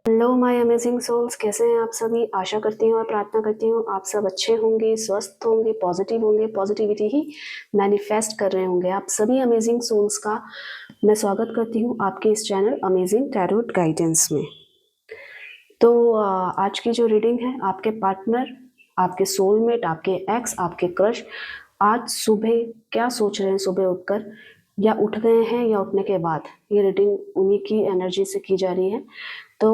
Hello my amazing souls, कैसे हैं आप सभी। आशा करती हूँ और प्रार्थना करती हूँ आप सब अच्छे होंगे, स्वस्थ होंगे, पॉजिटिव होंगे, पॉजिटिविटी ही मैनिफेस्ट कर रहे होंगे। आप सभी अमेजिंग सोल्स का मैं स्वागत करती हूँ आपके इस चैनल अमेजिंग टैरोट गाइडेंस में। तो आज की जो रीडिंग है, आपके पार्टनर, आपके सोलमेट, आपके एक्स, आपके क्रश आज सुबह क्या सोच रहे हैं, सुबह उठकर या उठ गए हैं या उठने के बाद, ये रीडिंग उन्हीं की एनर्जी से की जा रही है। तो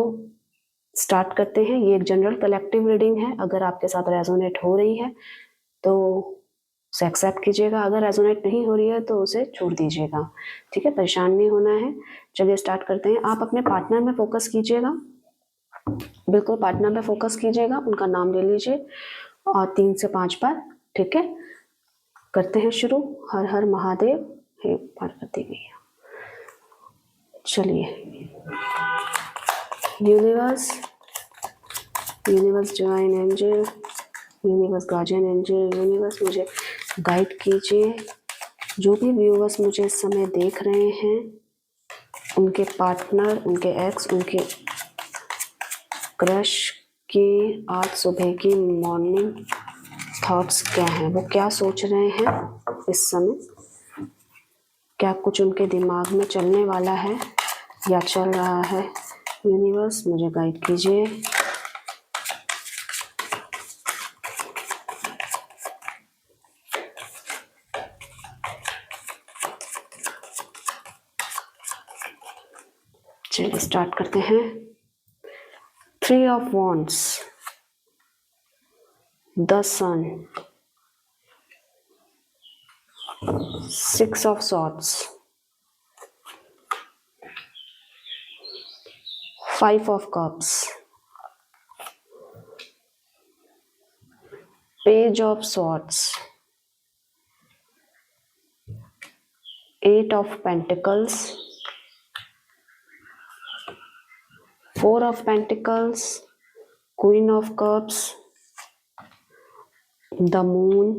स्टार्ट करते हैं। ये एक जनरल कलेक्टिव रीडिंग है। अगर आपके साथ रेजोनेट हो रही है तो उसे एक्सेप्ट कीजिएगा, अगर रेजोनेट नहीं हो रही है तो उसे छोड़ दीजिएगा। ठीक है, परेशान नहीं होना है। चलिए स्टार्ट करते हैं। आप अपने पार्टनर में फोकस कीजिएगा, बिल्कुल पार्टनर में फोकस कीजिएगा, उनका नाम ले लीजिए और 3 से 5 बार। ठीक है, करते हैं शुरू। हर हर महादेव, हे पार्वती मैया। चलिए, universe, universe divine angel, universe guardian angel, universe मुझे गाइड कीजिए। जो भी व्यूअर्स मुझे इस समय देख रहे हैं, उनके पार्टनर, उनके एक्स, उनके क्रश की आज सुबह की मॉर्निंग थॉट्स क्या हैं, वो क्या सोच रहे हैं इस समय, क्या कुछ उनके दिमाग में चलने वाला है या चल रहा है। यूनिवर्स मुझे गाइड कीजिए। चलिए स्टार्ट करते हैं। 3 of Wands, the Sun, 6 of Swords, 5 of Cups, Page of Swords, 8 of Pentacles, 4 of Pentacles, Queen of Cups, the Moon,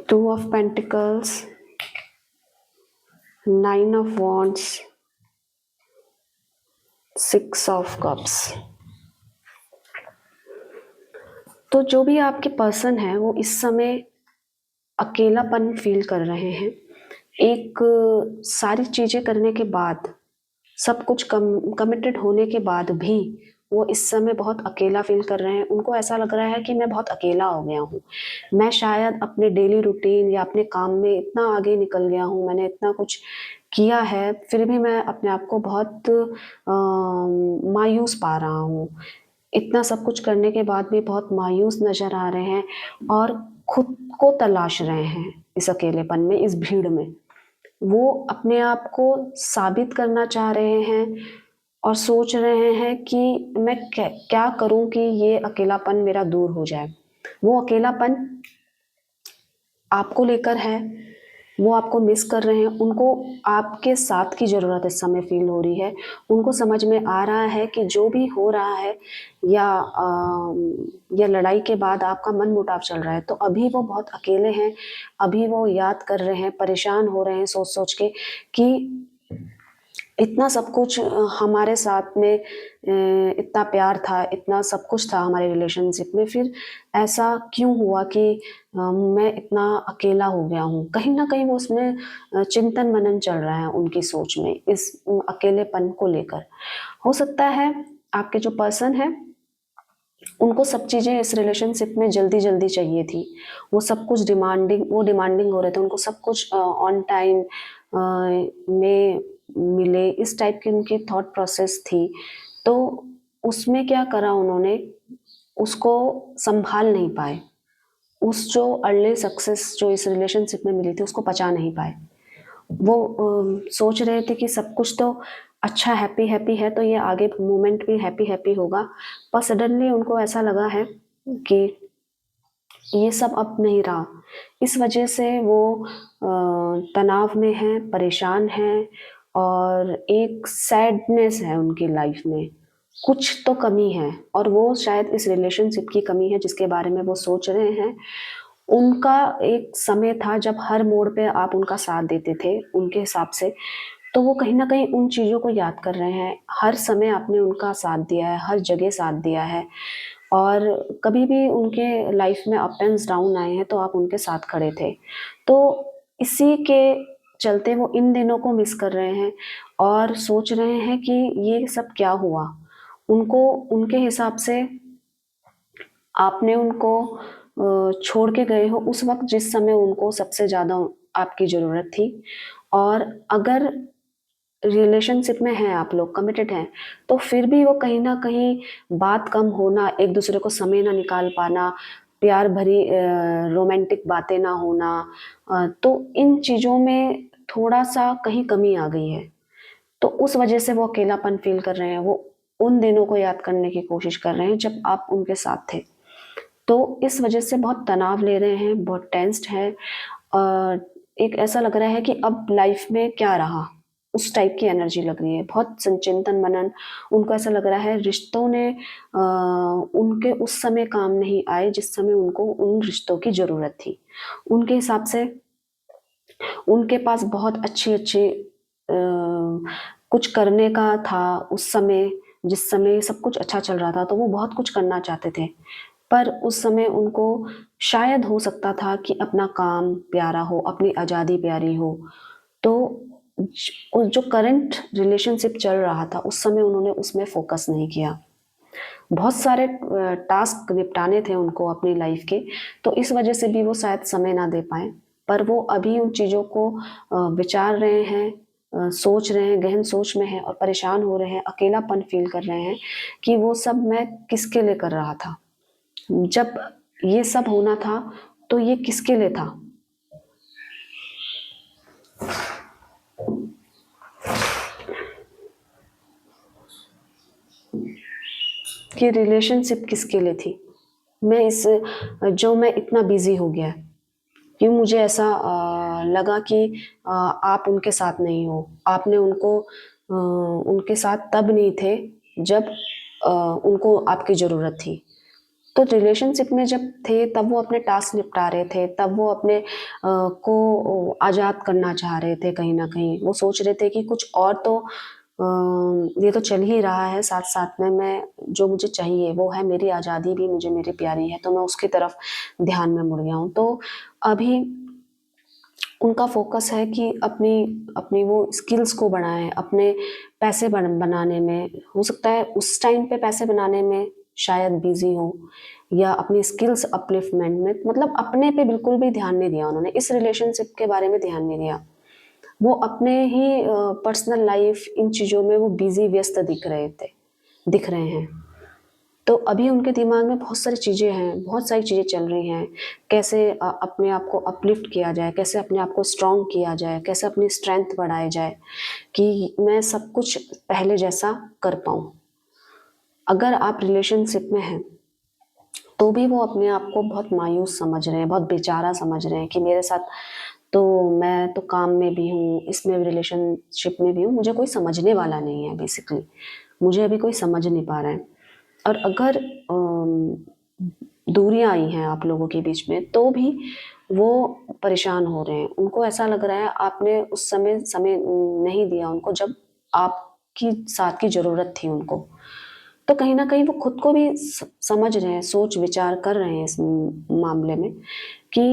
2 of Pentacles, 9 of Wands, 6 of Cups। तो जो भी आपके पर्सन है वो इस समय अकेलापन फील कर रहे हैं। एक सारी चीज़ें करने के बाद, सब कुछ कमिटेड होने के बाद भी वो इस समय बहुत अकेला फील कर रहे हैं। उनको ऐसा लग रहा है कि मैं बहुत अकेला हो गया हूँ, मैं शायद अपने डेली रूटीन या अपने काम में इतना आगे निकल गया हूँ, मैंने इतना कुछ किया है, फिर भी मैं अपने आप को बहुत मायूस पा रहा हूँ। इतना सब कुछ करने के बाद भी बहुत मायूस नज़र आ रहे हैं और खुद को तलाश रहे हैं इस अकेलेपन में, इस भीड़ में। वो अपने आप को साबित करना चाह रहे हैं और सोच रहे हैं कि मैं क्या करूं कि ये अकेलापन मेरा दूर हो जाए। वो अकेलापन आपको लेकर है, वो आपको मिस कर रहे हैं, उनको आपके साथ की ज़रूरत इस समय फील हो रही है। उनको समझ में आ रहा है कि जो भी हो रहा है या लड़ाई के बाद आपका मन मुटाव चल रहा है, तो अभी वो बहुत अकेले हैं। अभी वो याद कर रहे हैं, परेशान हो रहे हैं सोच सोच के कि इतना सब कुछ हमारे साथ में, इतना प्यार था, इतना सब कुछ था हमारे रिलेशनशिप में, फिर ऐसा क्यों हुआ कि मैं इतना अकेला हो गया हूँ। कहीं ना कहीं वो उसमें चिंतन मनन चल रहा है उनकी सोच में, इस अकेलेपन को लेकर। हो सकता है आपके जो पर्सन है उनको सब चीज़ें इस रिलेशनशिप में जल्दी जल्दी चाहिए थी। वो सब कुछ डिमांडिंग हो रहे थे, उनको सब कुछ ऑन टाइम में मिले, इस टाइप की उनकी थॉट प्रोसेस थी। तो उसमें क्या करा उन्होंने, उसको संभाल नहीं पाए। उस जो अर्ली सक्सेस जो इस रिलेशनशिप में मिली थी उसको पचा नहीं पाए। वो सोच रहे थे कि सब कुछ तो अच्छा हैप्पी हैप्पी है, तो ये आगे मोमेंट भी हैप्पी हैप्पी होगा। पर सडनली उनको ऐसा लगा है कि ये सब अब नहीं रहा। इस वजह से वो तनाव में हैं, परेशान हैं और एक सैडनेस है उनकी लाइफ में। कुछ तो कमी है और वो शायद इस रिलेशनशिप की कमी है जिसके बारे में वो सोच रहे हैं। उनका एक समय था जब हर मोड़ पे आप उनका साथ देते थे उनके हिसाब से, तो वो कहीं न कहीं उन चीज़ों को याद कर रहे हैं। हर समय आपने उनका साथ दिया है, हर जगह साथ दिया है और कभी भी उनके लाइफ में अप एंड्स डाउन आए हैं तो आप उनके साथ खड़े थे। तो इसी के चलते वो इन दिनों को मिस कर रहे हैं और सोच रहे हैं कि ये सब क्या हुआ? उनको उनके हिसाब से आपने उनको छोड़ के गए हो उस वक़्त जिस समय उनको सबसे ज़्यादा आपकी ज़रूरत थी और अगर रिलेशनशिप में हैं आप लोग, कमिटेड हैं, तो फिर भी वो कहीं न कहीं बात कम होना, एक-दूसरे को समय ना निकाल पाना, प्यार भरी रोमांटिक बातें ना होना तो इन चीज़ों में थोड़ा-सा कहीं कमी आ गई है। तो उस वजह से वो अकेलापन फ़ील कर रहे हैं, वो उन दिनों को याद करने की कोशिश कर रहे हैं जब आप उनके साथ थे। तो इस वजह से बहुत तनाव ले रहे हैं, बहुत टेंस्ड हैं एक ऐसा लग रहा है कि अब लाइफ में क्या रहा? उस टाइप की एनर्जी लग रही है। बहुत चिंतन-मनन उनको ऐसा लग रहा है रिश्तों ने उनके उस समय काम नहीं आए जिस समय उनको उन रिश्तों की ज़रूरत थी। उनके हिसाब से उनके पास बहुत अच्छी-अच्छी कुछ करने का था उस समय, जिस समय सब कुछ अच्छा चल रहा था, तो वो बहुत कुछ करना चाहते थे। पर उस समय उनको शायद हो सकता था कि अपना काम प्यारा हो, अपनी आज़ादी प्यारी हो। तो जो करंट रिलेशनशिप चल रहा था, उस समय उन्होंने उसमें फ़ोकस नहीं किया। बहुत सारे टास्क निपटाने थे उनको अपनी लाइफ के, तो इस वजह से भी वो शायद समय ना दे पाएँ। पर वो अभी उन चीज़ों को विचार रहे हैं सोच रहे हैं, गहन सोच में हैं और परेशान हो रहे हैं, अकेलापन फ़ील कर रहे हैं कि वो सब मैं किसके लिए कर रहा था? जब ये सब होना था, तो ये किसके लिए था? कि रिलेशनशिप किसके लिए थी? मैं इस जो मैं इतना बिज़ी हो गया, क्यों मुझे ऐसा लगा कि आप उनके साथ नहीं हो। आपने उनको उनके साथ तब नहीं थे जब उनको आपकी ज़रूरत थी। तो रिलेशनशिप में जब थे तब वो अपने टास्क निपटा रहे थे, तब वो अपने को आज़ाद करना चाह रहे थे कहीं न कहीं। वो सोच रहे थे कि कुछ और तो ये तो चल ही रहा है साथ-साथ में मैं जो मुझे चाहिए वो है मेरी आज़ादी भी मुझे मेरी प्यारी है, तो मैं उसकी तरफ ध्यान में मुड़ गया हूँ। तो अभी उनका फ़ोकस है कि अपनी अपनी वो स्किल्स को बढ़ाएँ, अपने पैसे बनाने में हो सकता है उस टाइम पे पैसे बनाने में शायद बिज़ी हों या अपनी स्किल्स अपलिफ्टमेंट में मतलब अपने पे बिल्कुल भी ध्यान नहीं दिया उन्होंने, इस रिलेशनशिप के बारे में ध्यान नहीं दिया। वो अपने ही पर्सनल लाइफ़ इन चीज़ों में वो बिज़ी व्यस्त दिख रहे हैं। तो अभी उनके दिमाग में बहुत सारी चीज़ें हैं, बहुत सारी चीज़ें चल रही हैं। कैसे अपने आप को अपलिफ्ट किया जाए, कैसे अपने आप को स्ट्रॉन्ग किया जाए, कैसे अपनी स्ट्रेंथ बढ़ाई जाए कि मैं सब कुछ पहले जैसा कर पाऊँ। अगर आप रिलेशनशिप में हैं, तो भी वो अपने आप को बहुत मायूस समझ रहे हैं, बहुत बेचारा समझ रहे हैं कि मेरे साथ तो मैं तो काम में भी हूँ, इसमें भी रिलेशनशिप में भी हूँ, मुझे कोई समझने वाला नहीं है बेसिकली। मुझे अभी कोई समझ नहीं पा रहा है। और अगर दूरियाँ आई हैं आप लोगों के बीच में तो भी वो परेशान हो रहे हैं। उनको ऐसा लग रहा है आपने उस समय नहीं दिया उनको जब आपकी साथ की ज़रूरत थी उनको। तो कहीं न कहीं वो खुद को भी समझ रहे हैं, सोच-विचार कर रहे हैं इस मामले में कि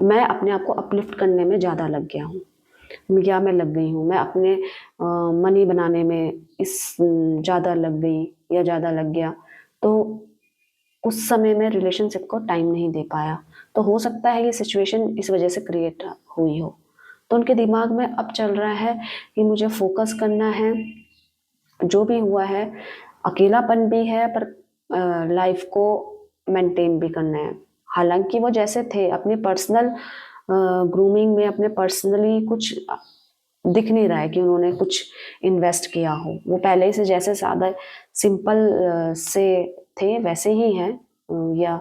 मैं अपने आप को अपलिफ्ट करने में ज़्यादा लग गया हूँ। या मैं लग गई हूँ। मैं अपने मनी बनाने में ज़्यादा लग गई या ज़्यादा लग गया। तो उस समय मैं रिलेशनशिप को टाइम नहीं दे पाया। तो हो सकता है ये सिचुएशन इस वज़ह से क्रिएट हुई हो। तो उनके दिमाग में अब चल रहा है कि मुझे फ़ोकस करना है, जो भी हुआ है, अकेलापन भी है पर लाइफ़ को मेंटेन भी करना है। हालाँकि वो जैसे थे अपनी पर्सनल ग्रूमिंग में अपने पर्सनली कुछ दिख नहीं रहा है कि उन्होंने कुछ इन्वेस्ट किया हो। वो पहले ही से जैसे सादा सिंपल से थे वैसे ही हैं या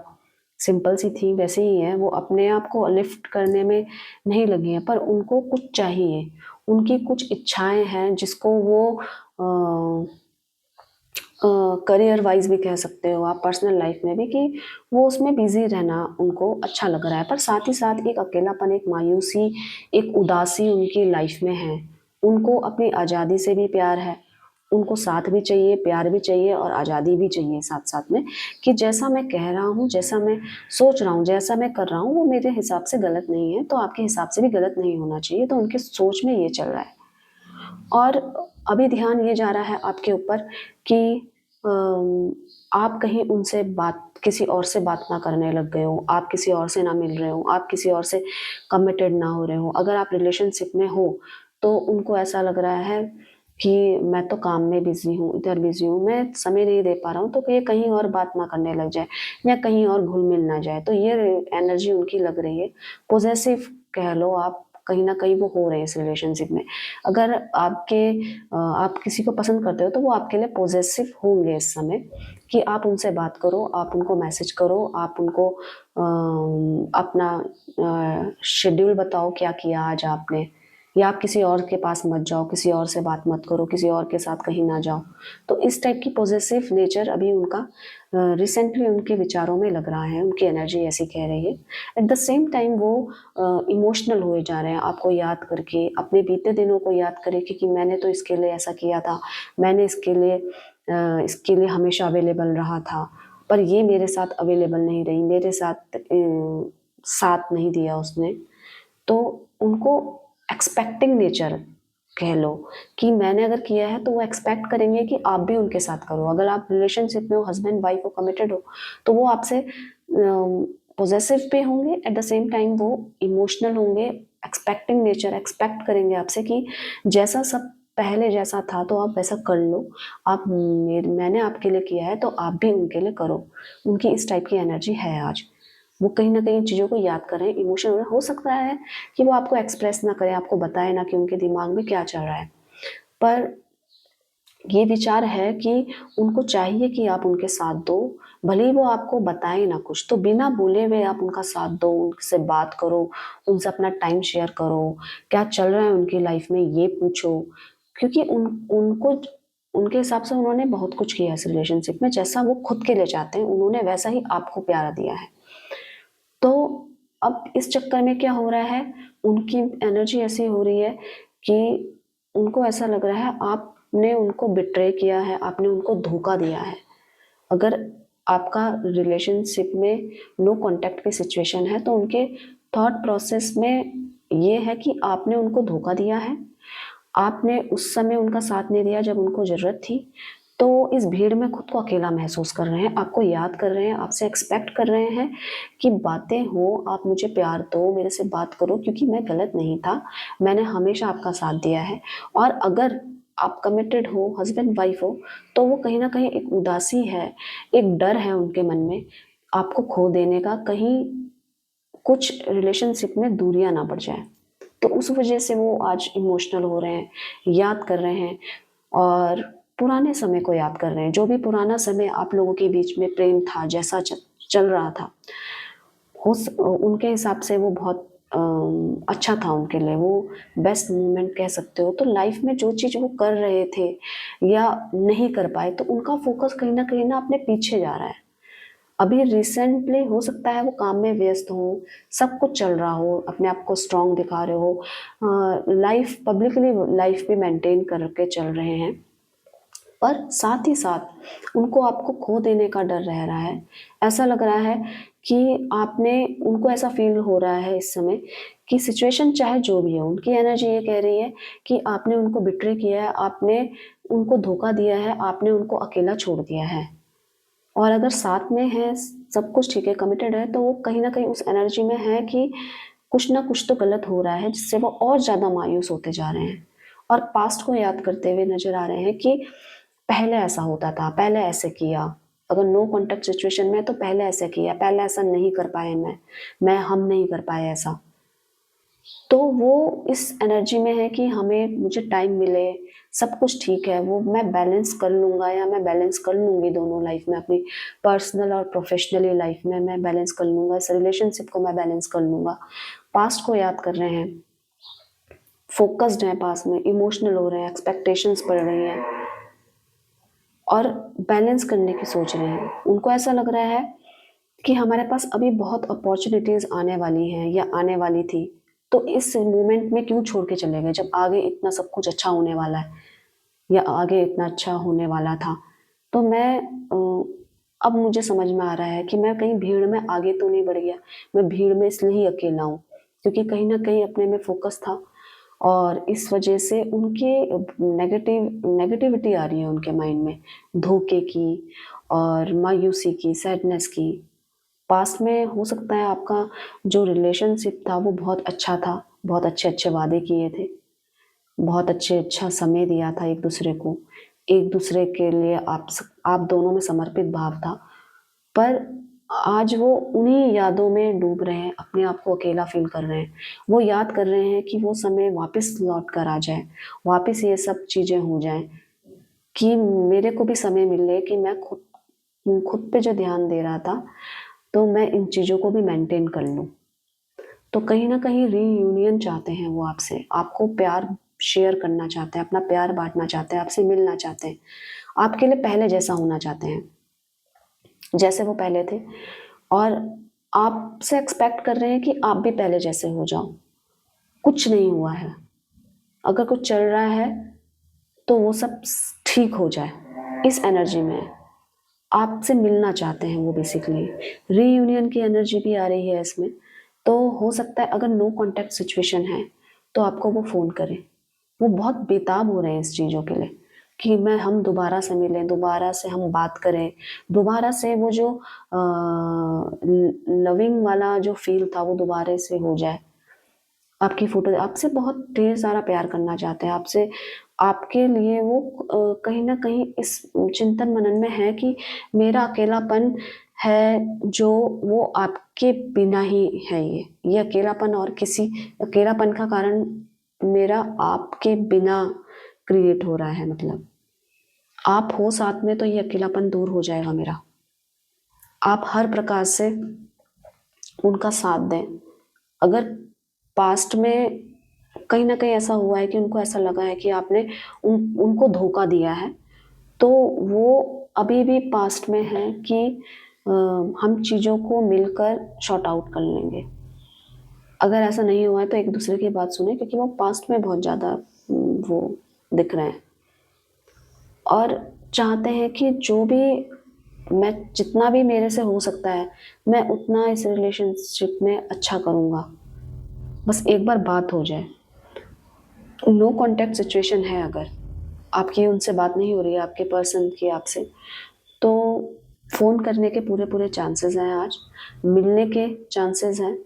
सिंपल सी थी वैसे ही हैं। वो अपने आप को लिफ्ट करने में नहीं लगी हैं पर उनको कुछ चाहिए। उनकी कुछ इच्छाएँ हैं जिसको वो करियर वाइज़ भी कह सकते हो आप, पर्सनल लाइफ़ में भी कि वो उसमें बिज़ी रहना उनको अच्छा लग रहा है। पर साथ ही साथ एक अकेलापन, एक मायूसी, एक उदासी उनकी लाइफ़ में है। उनको अपनी आज़ादी से भी प्यार है, उनको साथ भी चाहिए, प्यार भी चाहिए और आज़ादी भी चाहिए साथ साथ में, कि जैसा मैं कह रहा हूँ, जैसा मैं सोच रहा हूँ, जैसा मैं कर रहा हूँ, वो मेरे हिसाब से गलत नहीं है, तो आपके हिसाब से भी गलत नहीं होना चाहिए। तो उनके सोच में ये चल रहा है। और अभी ध्यान ये जा रहा है आपके ऊपर कि आप कहीं उनसे बात, किसी और से बात ना करने लग गए हो, आप किसी और से ना मिल रहे हो, आप किसी और से कमिटेड ना हो रहे हो। अगर आप रिलेशनशिप में हो तो उनको ऐसा लग रहा है कि मैं तो काम में बिजी हूँ, इधर बिजी हूँ, मैं समय नहीं दे पा रहा हूँ, तो ये कहीं और बात ना करने लग जाए या कहीं और घुल मिल ना जाए। तो ये एनर्जी उनकी लग रही है। पॉजेसिव कह लो आप, कहीं ना कहीं वो हो रहे हैं इस रिलेशनशिप में। अगर आप किसी को पसंद करते हो तो वो आपके लिए पॉजेसिव होंगे इस समय, कि आप उनसे बात करो, आप उनको मैसेज करो, आप उनको अपना शेड्यूल बताओ क्या किया आज आपने, या आप किसी और के पास मत जाओ, किसी और से बात मत करो, किसी और के साथ कहीं ना जाओ। तो इस टाइप की पॉजेसिव नेचर अभी उनका रिसेंटली उनके विचारों में लग रहा है, उनकी एनर्जी ऐसी कह रही है। एट द सेम टाइम वो इमोशनल हुए जा रहे हैं आपको याद करके, अपने बीते दिनों को याद करके कि मैंने तो इसके लिए ऐसा किया था, मैंने इसके लिए हमेशा अवेलेबल रहा था, पर ये मेरे साथ अवेलेबल नहीं रही, मेरे साथ साथ नहीं दिया उसने। तो उनको एक्सपेक्टिंग नेचर कह लो, कि मैंने अगर किया है तो वो एक्सपेक्ट करेंगे कि आप भी उनके साथ करो। अगर आप रिलेशनशिप में हो, हस्बैंड वाइफ हो, कमिटेड हो, तो वो आपसे पॉजेसिव पे होंगे, एट द सेम टाइम वो इमोशनल होंगे, एक्सपेक्टिंग नेचर, एक्सपेक्ट करेंगे आपसे कि जैसा सब पहले जैसा था तो आप वैसा कर लो, मैंने आपके लिए किया है तो आप भी उनके लिए करो। उनकी इस टाइप की एनर्जी है आज। वो कहीं ना कहीं चीज़ों को याद कर रहे हैं, इमोशनल हो सकता है कि वो आपको एक्सप्रेस ना करें, आपको बताए ना कि उनके दिमाग में क्या चल रहा है, पर ये विचार है कि उनको चाहिए कि आप उनके साथ दो। भले ही वो आपको बताए ना कुछ, तो बिना बोले हुए आप उनका साथ दो, उनसे बात करो, उनसे अपना टाइम शेयर करो, क्या चल रहा है उनकी लाइफ में ये पूछो। क्योंकि उनको उनके हिसाब से उन्होंने बहुत कुछ किया इस रिलेशनशिप में, जैसा वो खुद के लिए चाहते हैं उन्होंने वैसा ही आपको प्यार दिया है। तो अब इस चक्कर में क्या हो रहा है, उनकी एनर्जी ऐसी हो रही है कि उनको ऐसा लग रहा है आपने उनको बिट्रे किया है, आपने उनको धोखा दिया है। अगर आपका रिलेशनशिप में नो कांटेक्ट की सिचुएशन है तो उनके थॉट प्रोसेस में ये है कि आपने उनको धोखा दिया है, आपने उस समय उनका साथ नहीं दिया जब उनको ज़रूरत थी, तो इस भीड़ में खुद को अकेला महसूस कर रहे हैं, आपको याद कर रहे हैं, आपसे एक्सपेक्ट कर रहे हैं कि बातें हो, आप मुझे प्यार दो, मेरे से बात करो, क्योंकि मैं गलत नहीं था, मैंने हमेशा आपका साथ दिया है। और अगर आप कमिटेड हो, हस्बैंड वाइफ हो, तो वो कहीं ना कहीं एक उदासी है, एक डर है उनके मन में आपको खो देने का, कहीं कुछ रिलेशनशिप में दूरियां ना बढ़ जाए। तो उस वजह से वो आज इमोशनल हो रहे हैं, याद कर रहे हैं और पुराने समय को याद कर रहे हैं, जो भी पुराना समय आप लोगों के बीच में प्रेम था, जैसा चल रहा था, उनके हिसाब से वो बहुत अच्छा था उनके लिए, वो बेस्ट मोमेंट कह सकते हो। तो लाइफ में जो चीज़ वो कर रहे थे या नहीं कर पाए, तो उनका फोकस कहीं ना अपने पीछे जा रहा है। अभी रिसेंटली हो सकता है वो काम में व्यस्त हो, सब कुछ चल रहा हो, अपने आप को स्ट्रांग दिखा रहे हो, लाइफ पब्लिकली लाइफ भी मेंटेन करके चल रहे हैं, पर साथ ही साथ उनको आपको खो देने का डर रह रहा है। ऐसा लग रहा है कि आपने उनको, ऐसा फील हो रहा है इस समय कि सिचुएशन चाहे जो भी हो, उनकी एनर्जी ये कह रही है कि आपने उनको बिट्रे किया है, आपने उनको धोखा दिया है, आपने उनको अकेला छोड़ दिया है। और अगर साथ में है, सब कुछ ठीक है, कमिटेड है, तो वो कहीं ना कहीं उस एनर्जी में है कि कुछ ना कुछ तो गलत हो रहा है, जिससे वो और ज़्यादा मायूस होते जा रहे हैं और पास्ट को याद करते हुए नजर आ रहे हैं कि पहले ऐसा होता था, पहले ऐसे किया, अगर नो कॉन्टेक्ट सिचुएशन में है तो पहले ऐसे किया, पहले ऐसा नहीं कर पाए, हम नहीं कर पाए ऐसा। तो वो इस एनर्जी में है कि मुझे टाइम मिले, सब कुछ ठीक है, वो मैं बैलेंस कर लूँगा या मैं बैलेंस कर लूँगी दोनों लाइफ में, अपनी पर्सनल और प्रोफेशनली लाइफ में मैं बैलेंस कर लूँगा, इस रिलेशनशिप को मैं बैलेंस कर लूँगा। पास्ट को याद कर रहे हैं, फोकस्ड हैं पास्ट में, इमोशनल हो रहे हैं, एक्सपेक्टेशंस बढ़ रही हैं और बैलेंस करने की सोच रहे हैं। उनको ऐसा लग रहा है कि हमारे पास अभी बहुत अपॉर्चुनिटीज़ आने वाली हैं या आने वाली थी, तो इस मोमेंट में क्यों छोड़ के चले गए, जब आगे इतना सब कुछ अच्छा होने वाला है या आगे इतना अच्छा होने वाला था। तो अब मुझे समझ में आ रहा है कि मैं कहीं भीड़ में आगे तो नहीं बढ़ गया। मैं भीड़ में इसलिए ही अकेला हूँ क्योंकि कहीं ना कहीं अपने में फोकस था, और इस वजह से उनके नेगेटिविटी आ रही है उनके माइंड में, धोखे की और मायूसी की, सैडनेस की। पास्ट में हो सकता है आपका जो रिलेशनशिप था वो बहुत अच्छा था, बहुत अच्छे अच्छे वादे किए थे, बहुत अच्छा समय दिया था एक दूसरे को, एक दूसरे के लिए आप दोनों में समर्पित भाव था। पर आज वो उन्हीं यादों में डूब रहे हैं, अपने आप को अकेला फील कर रहे हैं। वो याद कर रहे हैं कि वो समय वापस लौट कर आ जाए, वापस ये सब चीज़ें हो जाएं, कि मेरे को भी समय मिले कि मैं खुद खुद पे जो ध्यान दे रहा था तो मैं इन चीज़ों को भी मेंटेन कर लूँ। तो कहीं ना कहीं रीयूनियन चाहते हैं वो आपसे, आपको प्यार शेयर करना चाहते हैं, अपना प्यार बांटना चाहते हैं, आपसे मिलना चाहते हैं, आपके लिए पहले जैसा होना चाहते हैं जैसे वो पहले थे, और आपसे एक्सपेक्ट कर रहे हैं कि आप भी पहले जैसे हो जाओ। कुछ नहीं हुआ है, अगर कुछ चल रहा है तो वो सब ठीक हो जाए, इस एनर्जी में आपसे मिलना चाहते हैं वो। बेसिकली रीयूनियन की एनर्जी भी आ रही है इसमें। तो हो सकता है अगर नो कांटेक्ट सिचुएशन है तो आपको वो फ़ोन करें। वो बहुत बेताब हो रहे हैं इस चीज़ों के लिए कि हम दोबारा से मिलें, दोबारा से हम बात करें, दोबारा से वो जो लविंग वाला जो फील था वो दोबारा से हो जाए। आपकी फोटो, आपसे बहुत ढेर सारा प्यार करना चाहते हैं, आपसे, आपके लिए वो कहीं ना कहीं इस चिंतन मनन में है कि मेरा अकेलापन है जो वो आपके बिना ही है। ये अकेलापन और किसी अकेलापन का कारण मेरा आपके बिना क्रिएट हो रहा है। मतलब आप हो साथ में तो ये अकेलापन दूर हो जाएगा मेरा। आप हर प्रकार से उनका साथ दें। अगर पास्ट में कहीं ना कहीं ऐसा हुआ है कि उनको ऐसा लगा है कि आपने उनको धोखा दिया है, तो वो अभी भी पास्ट में है कि हम चीज़ों को मिलकर शॉर्ट आउट कर लेंगे। अगर ऐसा नहीं हुआ है तो एक दूसरे की बात सुने, क्योंकि वो पास्ट में बहुत ज़्यादा वो दिख रहे हैं और चाहते हैं कि जो भी मैं, जितना भी मेरे से हो सकता है मैं उतना इस रिलेशनशिप में अच्छा करूँगा। बस एक बार बात हो जाए। नो कांटेक्ट सिचुएशन है, अगर आपकी उनसे बात नहीं हो रही है, आपके पर्सन की आपसे, तो फ़ोन करने के पूरे पूरे चांसेस हैं। आज मिलने के चांसेस हैं,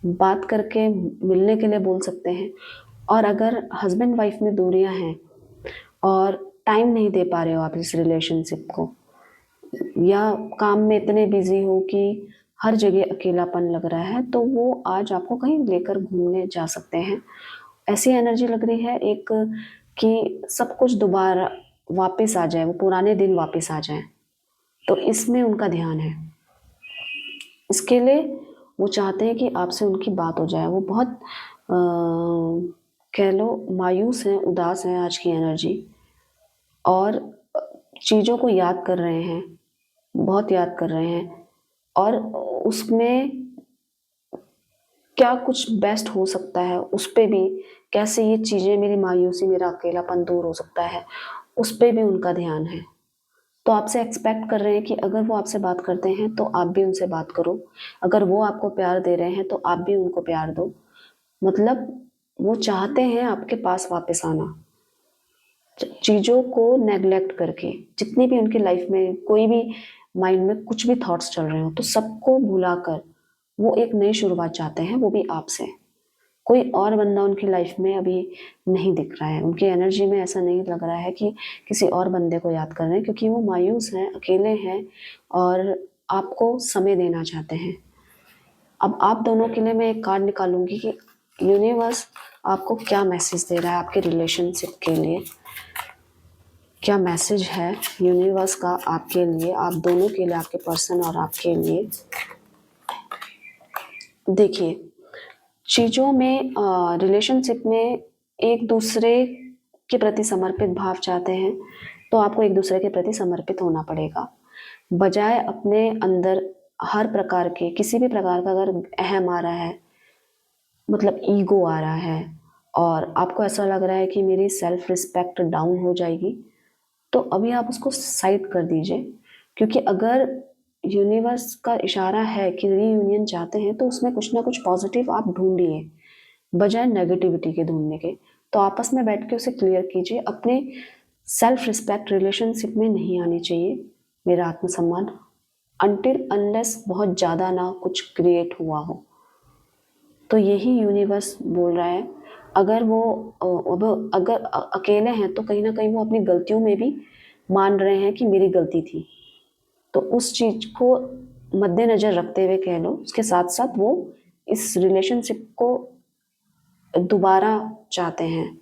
बात करके मिलने के लिए बोल सकते हैं। और अगर हस्बैंड वाइफ में दूरियां हैं और टाइम नहीं दे पा रहे हो आप इस रिलेशनशिप को, या काम में इतने बिजी हो कि हर जगह अकेलापन लग रहा है, तो वो आज आपको कहीं लेकर घूमने जा सकते हैं। ऐसी एनर्जी लग रही है एक कि सब कुछ दोबारा वापस आ जाए, वो पुराने दिन वापस आ जाए, तो इसमें उनका ध्यान है। इसके लिए वो चाहते हैं कि आपसे उनकी बात हो जाए। वो बहुत कह लो मायूस हैं, उदास हैं आज की एनर्जी, और चीज़ों को याद कर रहे हैं, बहुत याद कर रहे हैं। और उसमें क्या कुछ बेस्ट हो सकता है, उस पे भी कैसे ये चीज़ें, मेरी मायूसी, मेरा अकेलापन दूर हो सकता है, उस पे भी उनका ध्यान है। तो आपसे एक्सपेक्ट कर रहे हैं कि अगर वो आपसे बात करते हैं तो आप भी उनसे बात करो, अगर वो आपको प्यार दे रहे हैं तो आप भी उनको प्यार दो। मतलब वो चाहते हैं आपके पास वापस आना, चीज़ों को नेग्लेक्ट करके। जितनी भी उनकी लाइफ में कोई भी माइंड में कुछ भी थॉट्स चल रहे हो तो सबको भुलाकर वो एक नई शुरुआत चाहते हैं, वो भी आपसे। कोई और बंदा उनकी लाइफ में अभी नहीं दिख रहा है, उनकी एनर्जी में ऐसा नहीं लग रहा है कि किसी और बंदे को याद कर रहे हैं, क्योंकि वो मायूस हैं, अकेले हैं और आपको समय देना चाहते हैं। अब आप दोनों के लिए मैं एक कार्ड निकालूंगी कि यूनिवर्स आपको क्या मैसेज दे रहा है आपके रिलेशनशिप के लिए। क्या मैसेज है यूनिवर्स का आपके लिए, आप दोनों के लिए, आपके पर्सन और आपके लिए। देखिए, चीज़ों में, रिलेशनशिप में एक दूसरे के प्रति समर्पित भाव चाहते हैं तो आपको एक दूसरे के प्रति समर्पित होना पड़ेगा। बजाय अपने अंदर हर प्रकार के, किसी भी प्रकार का अगर अहम आ रहा है मतलब ईगो आ रहा है और आपको ऐसा लग रहा है कि मेरी सेल्फ रिस्पेक्ट डाउन हो जाएगी, तो अभी आप उसको साइड कर दीजिए। क्योंकि अगर यूनिवर्स का इशारा है कि रीयूनियन चाहते हैं तो उसमें कुछ ना कुछ पॉजिटिव आप ढूंढिए बजाय नेगेटिविटी के ढूंढने के। तो आपस में बैठ के उसे क्लियर कीजिए। अपने सेल्फ रिस्पेक्ट रिलेशनशिप में नहीं आनी चाहिए, मेरा आत्मसम्मान, अनटिल अनलेस बहुत ज़्यादा ना कुछ क्रिएट हुआ हो। तो यही यूनिवर्स बोल रहा है। अगर वो अगर अकेले हैं तो कहीं ना कहीं वो अपनी गलतियों में भी मान रहे हैं कि मेरी गलती थी। तो उस चीज को मद्देनजर रखते हुए कह लो, उसके साथ साथ वो इस रिलेशनशिप को दोबारा चाहते हैं।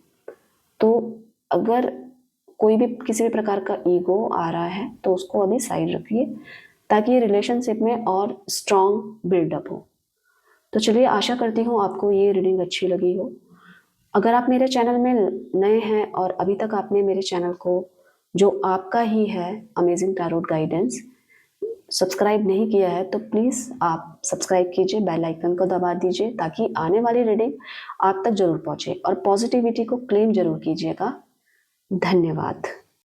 तो अगर कोई भी किसी भी प्रकार का ईगो आ रहा है तो उसको अभी साइड रखिए ताकि ये रिलेशनशिप में और स्ट्रॉन्ग बिल्डअप हो। तो चलिए, आशा करती हूँ आपको ये रीडिंग अच्छी लगी हो। अगर आप मेरे चैनल में नए हैं और अभी तक आपने मेरे चैनल को, जो आपका ही है अमेजिंग टैरोट गाइडेंस, सब्सक्राइब नहीं किया है तो प्लीज़ आप सब्सक्राइब कीजिए, बेल आइकन को दबा दीजिए ताकि आने वाली रीडिंग आप तक जरूर पहुंचे। और पॉजिटिविटी को क्लेम जरूर कीजिएगा। धन्यवाद।